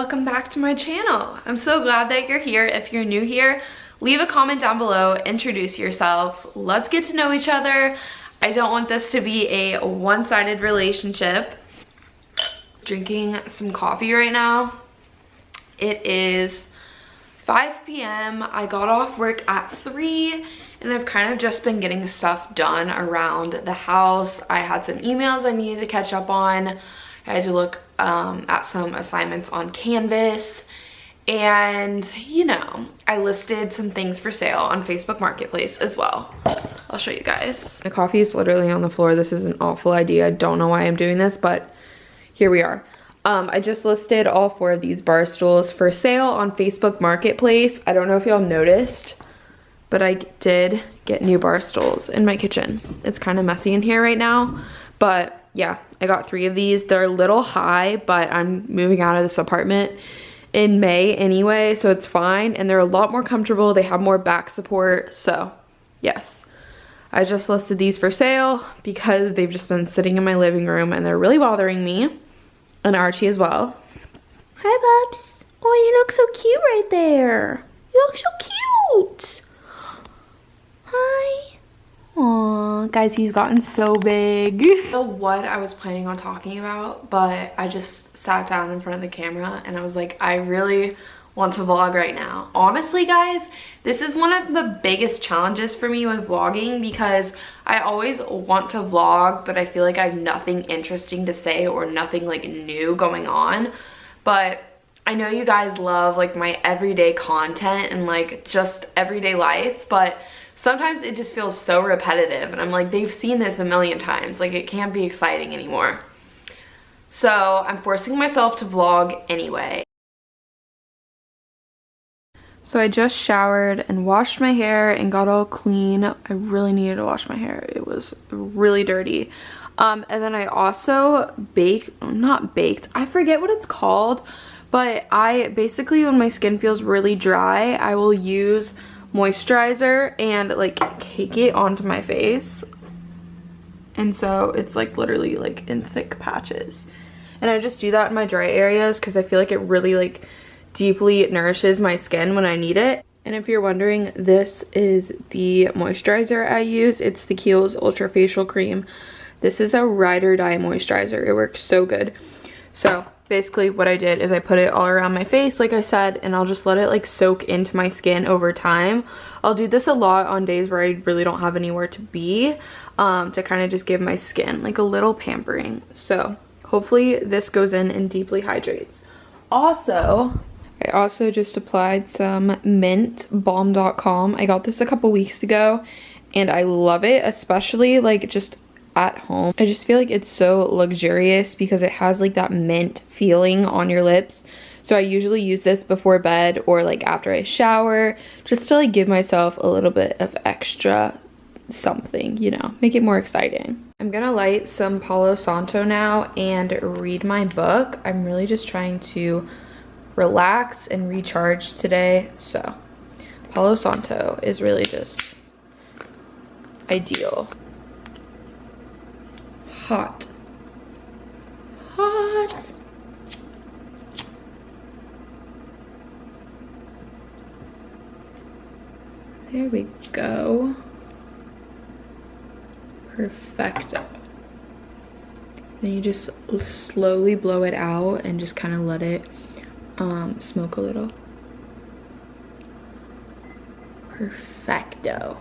welcome back to my channel. I'm so glad that you're here. If you're new here, leave a comment down below, introduce yourself, let's get to know each other. I don't want this to be a one-sided relationship. Drinking some coffee right now. It is 5 p.m. I got off work at 3 and I've kind of just been getting stuff done around the house. I had some emails I needed to catch up on. I had to look at some assignments on Canvas, and you know, I listed some things for sale on Facebook Marketplace as well. I'll show you guys. My coffee is literally on the floor. This is an awful idea. I don't know why I'm doing this, but here we are. I just listed all 4 of these bar stools for sale on Facebook Marketplace. I don't know if y'all noticed, but I did get new bar stools in my kitchen. It's kind of messy in here right now, but yeah, I got 3 of these. They're a little high, but I'm moving out of this apartment in May anyway, so it's fine. And they're a lot more comfortable. They have more back support. So yes, I just listed these for sale because they've just been sitting in my living room and they're really bothering me. And Archie as well. Hi, Bubs. Oh, you look so cute right there. You look so cute. Hi. Aw, guys, he's gotten so big. I don't know what I was planning on talking about, but I just sat down in front of the camera and I was like, I really want to vlog right now. Honestly, guys, this is one of the biggest challenges for me with vlogging because I always want to vlog, but I feel like I have nothing interesting to say or nothing like new going on. But I know you guys love like my everyday content and like just everyday life, but sometimes it just feels so repetitive and I'm like, they've seen this a million times. Like, it can't be exciting anymore. So I'm forcing myself to vlog anyway. So I just showered and washed my hair and got all clean. I really needed to wash my hair. It was really dirty. And then I also not baked, I forget what it's called, but I basically, when my skin feels really dry, I will use moisturizer and like cake it onto my face, and so it's like literally like in thick patches, and I just do that in my dry areas because I feel like it really like deeply nourishes my skin when I need it. And if you're wondering, this is the moisturizer I use. It's the Kiehl's Ultra Facial Cream. This is a ride or die moisturizer. It works so good. So basically what I did is I put it all around my face, like I said, and I'll just let it like soak into my skin over time. I'll do this a lot on days where I really don't have anywhere to be, to kind of just give my skin like a little pampering. So hopefully this goes in and deeply hydrates. Also, I also just applied some mint Balm.com. I got this a couple weeks ago and I love it, especially like just at home. I just feel like it's so luxurious because it has like that mint feeling on your lips. So I usually use this before bed or like after I shower, just to like give myself a little bit of extra something, you know, make it more exciting. I'm gonna light some Palo Santo now and read my book. I'm really just trying to relax and recharge today. So Palo Santo is really just ideal. Hot. Hot. There we go. Perfecto. Then you just slowly blow it out and just kind of let it smoke a little. Perfecto.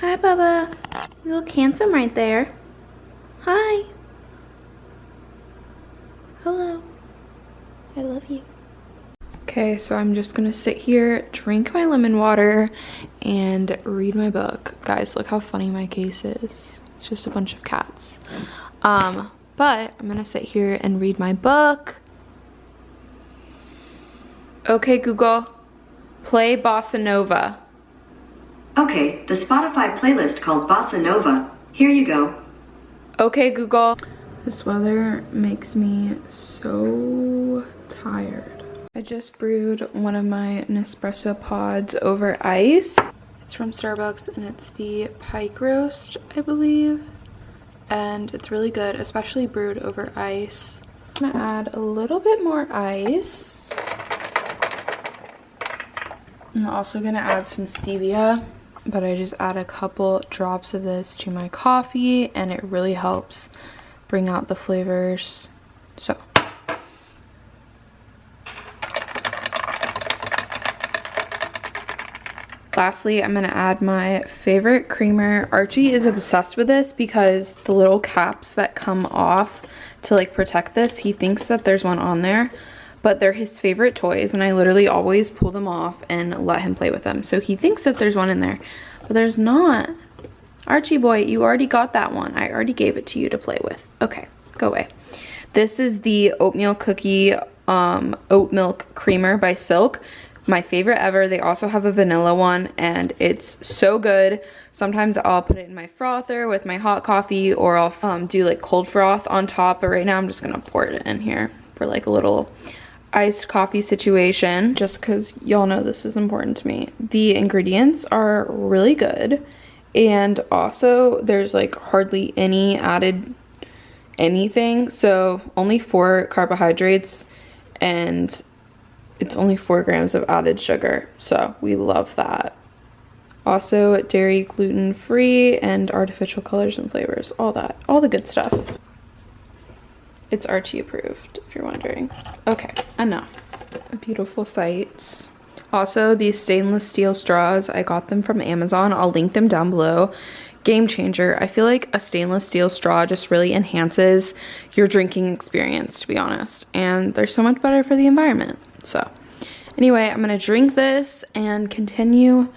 Hi, Bubba. You look handsome right there. Hi. Hello. I love you. Okay, so I'm just gonna sit here, drink my lemon water, and read my book. Guys, look how funny my case is. It's just a bunch of cats. But I'm gonna sit here and read my book. Okay, Google, play Bossa Nova. Okay, the Spotify playlist called Bossa Nova. Here you go. Okay, Google. This weather makes me so tired. I just brewed one of my Nespresso pods over ice. It's from Starbucks and it's the Pike Roast, I believe. And it's really good, especially brewed over ice. I'm gonna add a little bit more ice. I'm also gonna add some stevia, but I just add a couple drops of this to my coffee and it really helps bring out the flavors. So lastly, I'm gonna add my favorite creamer. Archie is obsessed with this because the little caps that come off to like protect this, he thinks that there's one on there, but they're his favorite toys and I literally always pull them off and let him play with them. So he thinks that there's one in there, but there's not. Archie boy, you already got that one. I already gave it to you to play with. Okay, go away. This is the oatmeal cookie oat milk creamer by Silk. My favorite ever. They also have a vanilla one and it's so good. Sometimes I'll put it in my frother with my hot coffee, or I'll do like cold froth on top, but right now I'm just gonna pour it in here for like a little iced coffee situation, just because y'all know this is important to me. The ingredients are really good, and also there's like hardly any added anything, so only 4 carbohydrates and it's only 4 grams of added sugar, so we love that. Also dairy, gluten free, and artificial colors and flavors, all that, all the good stuff. It's Archie approved, if you're wondering. Okay, enough. A beautiful sight. Also, these stainless steel straws, I got them from Amazon. I'll link them down below. Game changer. I feel like a stainless steel straw just really enhances your drinking experience, to be honest. And they're so much better for the environment. So, anyway, I'm going to drink this and continue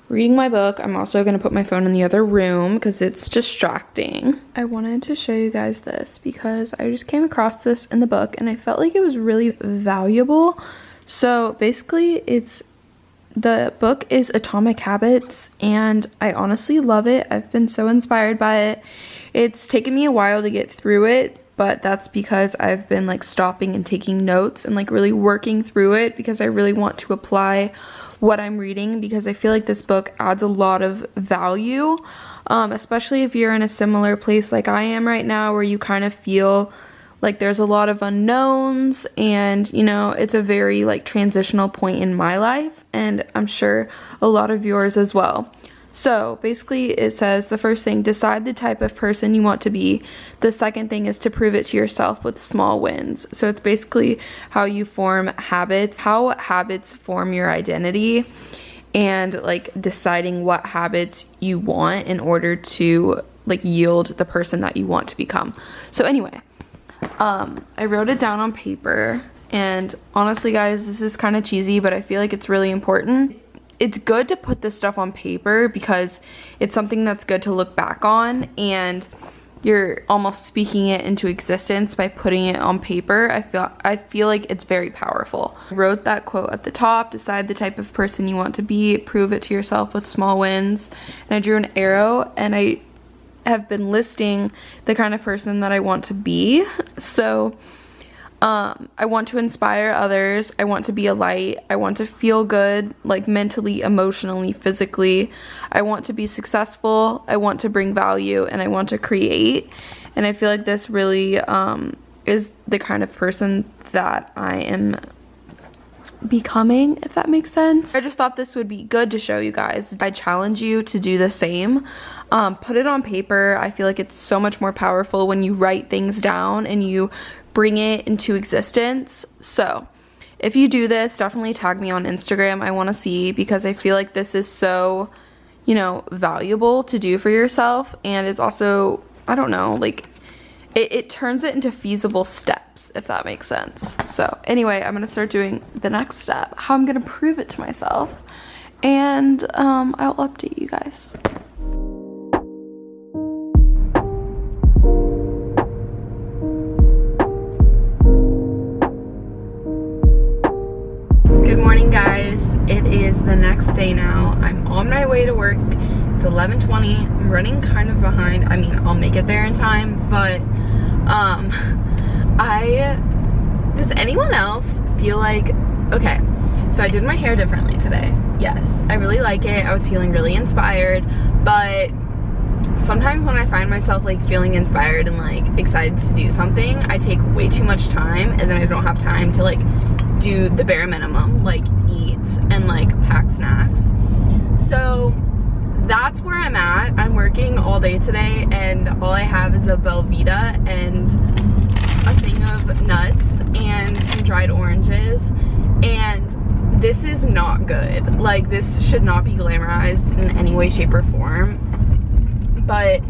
reading my book. I'm also going to put my phone in the other room because it's distracting. I wanted to show you guys this because I just came across this in the book and I felt like it was really valuable. So basically the book is Atomic Habits and I honestly love it. I've been so inspired by it. It's taken me a while to get through it, but that's because I've been like stopping and taking notes and like really working through it because I really want to apply what I'm reading, because I feel like this book adds a lot of value, especially if you're in a similar place like I am right now, where you kind of feel like there's a lot of unknowns, and you know, it's a very like transitional point in my life, and I'm sure a lot of yours as well. So basically it says, the first thing, decide the type of person you want to be. The second thing is to prove it to yourself with small wins. So it's basically how you form habits, how habits form your identity, and like deciding what habits you want in order to like yield the person that you want to become. So anyway, I wrote it down on paper, and honestly guys, this is kind of cheesy, but I feel like it's really important. It's good to put this stuff on paper because it's something that's good to look back on, and you're almost speaking it into existence by putting it on paper. I feel like it's very powerful. I wrote that quote at the top, decide the type of person you want to be, prove it to yourself with small wins. And I drew an arrow, and I have been listing the kind of person that I want to be. So I want to inspire others. I want to be a light. I want to feel good, like mentally, emotionally, physically. I want to be successful. I want to bring value, and I want to create. And I feel like this really is the kind of person that I am becoming, if that makes sense. I just thought this would be good to show you guys. I challenge you to do the same. Put it on paper. I feel like it's so much more powerful when you write things down and you bring it into existence. So if you do this, definitely tag me on Instagram. I want to see, because I feel like this is so, you know, valuable to do for yourself, and it's also, I don't know, like it turns it into feasible steps, if that makes sense. So anyway, I'm gonna start doing the next step, how I'm gonna prove it to myself, and I'll update you guys. Good morning guys, it is the next day now. I'm on my way to work. It's 11:20. I'm running kind of behind. I mean, I'll make it there in time, but does anyone else feel like, okay, so I did my hair differently today. Yes, I really like it. I was feeling really inspired, but sometimes when I find myself like feeling inspired and like excited to do something, I take way too much time and then I don't have time to like do the bare minimum, like eat and like pack snacks. So that's where I'm at. I'm working all day today and all I have is a Velveeta and a thing of nuts and some dried oranges, and this is not good. Like, this should not be glamorized in any way, shape, or form. But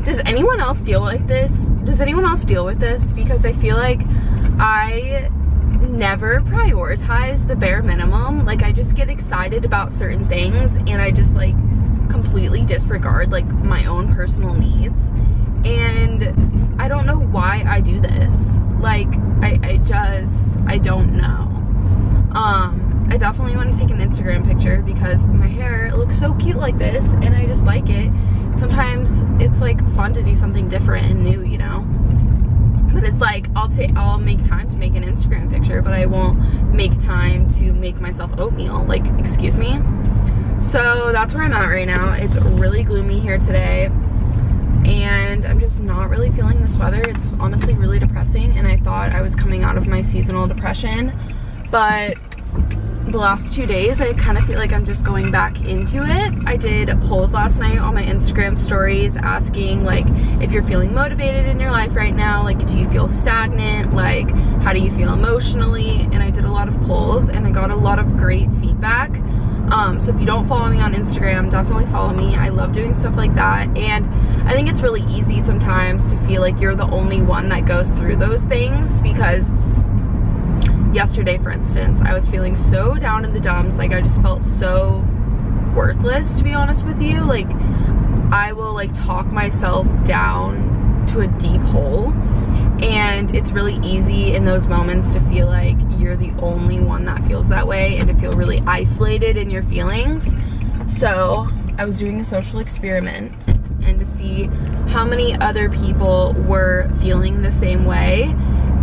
does anyone else deal like this? Does anyone else deal with this? Because I feel like I never prioritize the bare minimum. Like, I just get excited about certain things and I just like completely disregard like my own personal needs, and I don't know why I do this. Like, I don't know. I definitely want to take an Instagram picture because my hair looks so cute like this and I just like it. Sometimes it's like fun to do something different and new, you know? But it's like, I'll make time to make an Instagram picture, but I won't make time to make myself oatmeal. Like, excuse me? So that's where I'm at right now. It's really gloomy here today and I'm just not really feeling this weather. It's honestly really depressing, and I thought I was coming out of my seasonal depression, but the last 2 days I kind of feel like I'm just going back into it. I did polls last night on my Instagram stories asking like if you're feeling motivated in your life right now, like do you feel stagnant, like how do you feel emotionally, and I did a lot of polls and I got a lot of great feedback. So if you don't follow me on Instagram, definitely follow me. I love doing stuff like that, and I think it's really easy sometimes to feel like you're the only one that goes through those things, because yesterday, for instance, I was feeling so down in the dumps. Like, I just felt so worthless, to be honest with you. Like, I will like talk myself down to a deep hole, and it's really easy in those moments to feel like you're the only one that feels that way and to feel really isolated in your feelings. So I was doing a social experiment and to see how many other people were feeling the same way,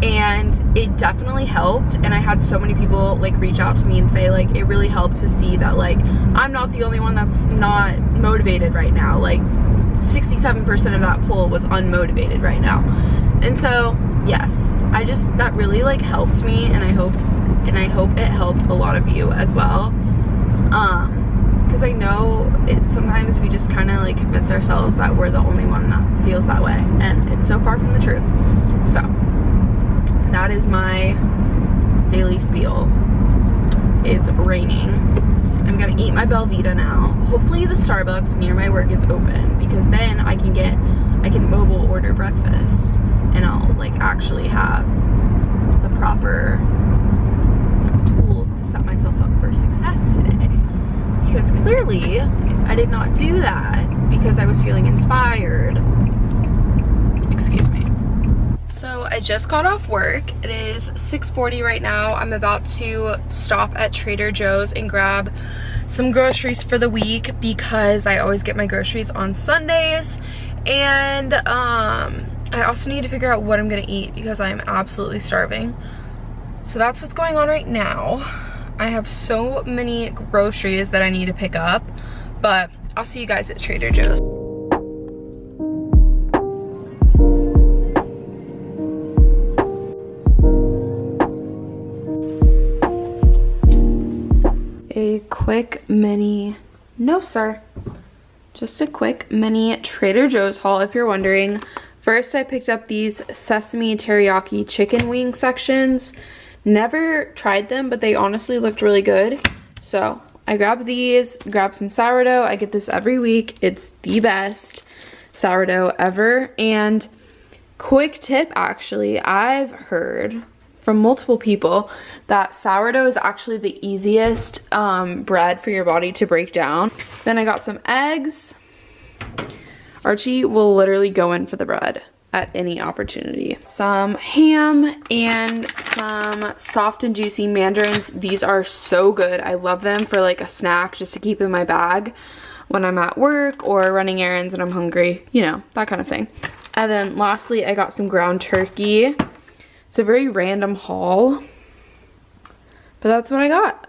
and it definitely helped. And I had so many people like reach out to me and say like it really helped to see that like I'm not the only one that's not motivated right now. Like 67% of that poll was unmotivated right now. And so yes, that really like helped me, and I hope it helped a lot of you as well. Because I know sometimes we just kind of like convince ourselves that we're the only one that feels that way, and it's so far from the truth. So that is my daily spiel. It's raining. I'm gonna eat my Velveeta now. Hopefully the Starbucks near my work is open, because then I can mobile order breakfast and I'll like actually have the proper tools to set myself up for success today. Because clearly I did not do that because I was feeling inspired. Excuse me. So I just got off work. It is 6:40 right now. I'm about to stop at Trader Joe's and grab some groceries for the week, because I always get my groceries on Sundays. And I also need to figure out what I'm gonna eat because I'm absolutely starving. So that's what's going on right now. I have so many groceries that I need to pick up, but I'll see you guys at Trader Joe's. A quick mini, no sir, just a quick mini Trader Joe's haul if you're wondering. First, I picked up these sesame teriyaki chicken wing sections. Never tried them, but they honestly looked really good. So I grabbed these, grabbed some sourdough. I get this every week. It's the best sourdough ever. And quick tip, actually, I've heard from multiple people that sourdough is actually the easiest bread for your body to break down. Then I got some eggs. Archie will literally go in for the bread at any opportunity. Some ham and some soft and juicy mandarins. These are so good. I love them for like a snack just to keep in my bag when I'm at work or running errands and I'm hungry, you know, that kind of thing. And then lastly, I got some ground turkey. It's a very random haul, but that's what I got.